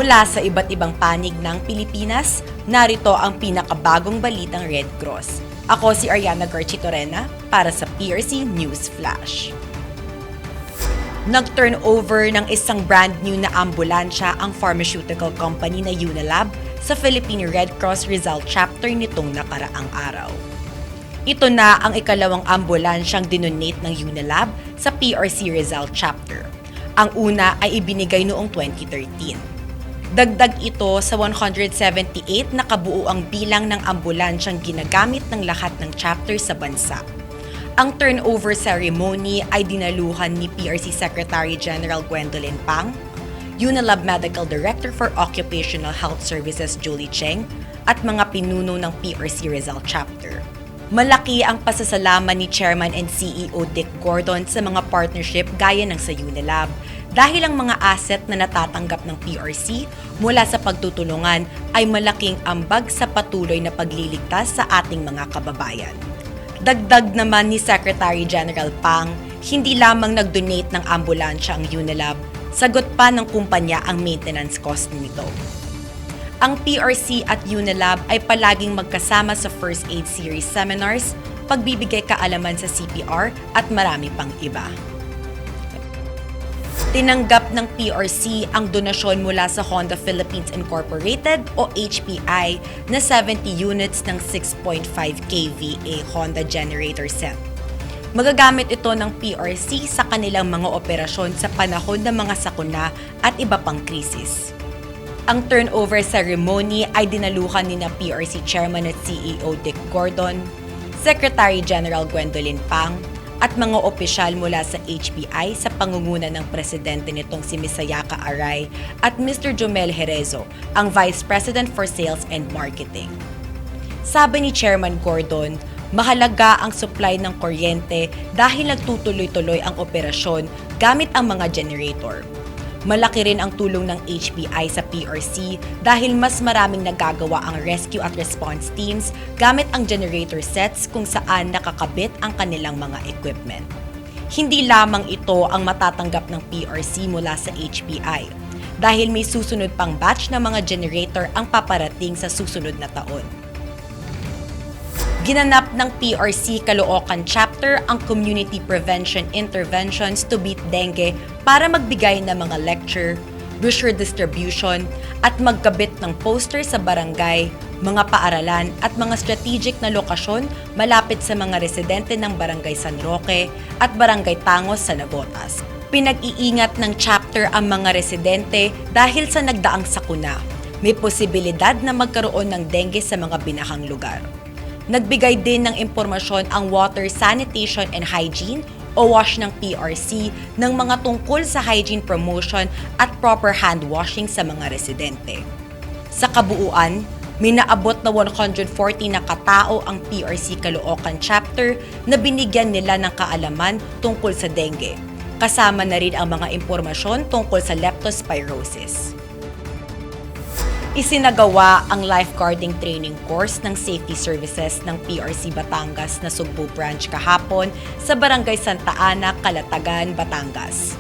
Mula sa iba't ibang panig ng Pilipinas, narito ang pinakabagong balitang Red Cross. Ako si Ariana Garchitorena para sa PRC News Flash. Nag-turnover ng isang brand new na ambulansya ang pharmaceutical company na Unilab sa Philippine Red Cross Rizal chapter nitong nakaraang araw. Ito na ang ikalawang ambulansyang dinonate ng Unilab sa PRC Rizal chapter. Ang una ay ibinigay noong 2013. Dagdag ito sa 178 na kabuuang bilang ng ambulansyang ginagamit ng lahat ng chapter sa bansa. Ang turnover ceremony ay dinaluhan ni PRC Secretary General Gwendolyn Pang, Unilab Medical Director for Occupational Health Services Julie Cheng, at mga pinuno ng PRC Rizal chapter. Malaki ang pasasalamat ni Chairman and CEO Dick Gordon sa mga partnership gaya ng sa Unilab dahil ang mga asset na natatanggap ng PRC mula sa pagtutulungan ay malaking ambag sa patuloy na pagliligtas sa ating mga kababayan. Dagdag naman ni Secretary General Pang, hindi lamang nag-donate ng ambulansya ang Unilab, sagot pa ng kumpanya ang maintenance cost nito. Ang PRC at Unilab ay palaging magkasama sa First Aid Series seminars, pagbibigay kaalaman sa CPR at marami pang iba. Tinanggap ng PRC ang donasyon mula sa Honda Philippines Incorporated o HPI na 70 units ng 6.5 kVA Honda generator set. Magagamit ito ng PRC sa kanilang mga operasyon sa panahon ng mga sakuna at iba pang krisis. Ang turnover ceremony ay dinaluhan ni na PRC Chairman at CEO Dick Gordon, Secretary General Gwendolyn Pang, at mga opisyal mula sa HPI sa pangunguna ng presidente nitong si Ms. Sayaka Aray at Mr. Jomel Herezo, ang Vice President for Sales and Marketing. Sabi ni Chairman Gordon, mahalaga ang supply ng kuryente dahil nagtutuloy-tuloy ang operasyon gamit ang mga generator. Malaki rin ang tulong ng HPI sa PRC dahil mas maraming nagagawa ang rescue at response teams gamit ang generator sets kung saan nakakabit ang kanilang mga equipment. Hindi lamang ito ang matatanggap ng PRC mula sa HPI dahil may susunod pang batch ng mga generator ang paparating sa susunod na taon. Ginanap ng PRC Caloocan Chapter ang Community Prevention Interventions to Beat Dengue para magbigay ng mga lecture, brochure distribution at magkabit ng poster sa barangay, mga paaralan at mga strategic na lokasyon malapit sa mga residente ng Barangay San Roque at Barangay Tangos sa Navotas. Pinag-iingat ng chapter ang mga residente dahil sa nagdaang sakuna. May posibilidad na magkaroon ng dengue sa mga binahang lugar. Nagbigay din ng impormasyon ang Water, Sanitation and Hygiene o WASH ng PRC ng mga tungkol sa hygiene promotion at proper hand washing sa mga residente. Sa kabuuan, may naabot na 140 na katao ang PRC Caloocan Chapter na binigyan nila ng kaalaman tungkol sa dengue. Kasama na rin ang mga impormasyon tungkol sa leptospirosis. Isinagawa ang lifeguarding training course ng Safety Services ng PRC Batangas na Sugbo Branch kahapon sa Barangay Santa Ana, Calatagan, Batangas.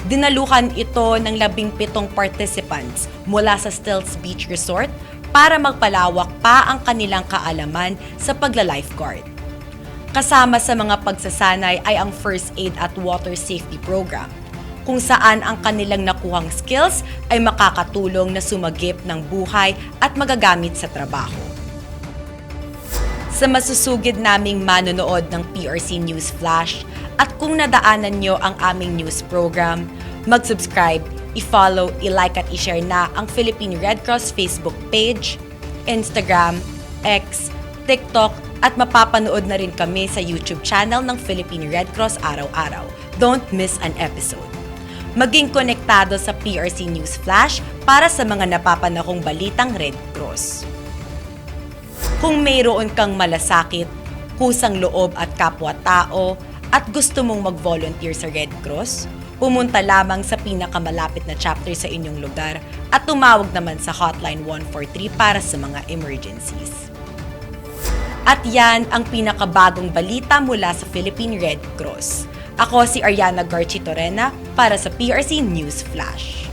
Dinaluhan ito ng 17 participants mula sa Stilts Beach Resort para magpalawak pa ang kanilang kaalaman sa pagla-lifeguard. Kasama sa mga pagsasanay ay ang First Aid at Water Safety Program, kung saan ang kanilang nakuhang skills ay makakatulong na sumagip ng buhay at magagamit sa trabaho. Sa masusugid naming manonood ng PRC News Flash at kung nadaanan nyo ang aming news program, mag-subscribe, i-follow, i-like at i-share na ang Philippine Red Cross Facebook page, Instagram, X, TikTok at mapapanood na rin kami sa YouTube channel ng Philippine Red Cross araw-araw. Don't miss an episode. Maging konektado sa PRC News Flash para sa mga napapanahong balitang Red Cross. Kung mayroon kang malasakit, kusang loob at kapwa-tao at gusto mong mag-volunteer sa Red Cross, pumunta lamang sa pinakamalapit na chapter sa inyong lugar at tumawag naman sa Hotline 143 para sa mga emergencies. At yan ang pinakabagong balita mula sa Philippine Red Cross. Ako si Ariana Garchitorena para sa PRC News Flash.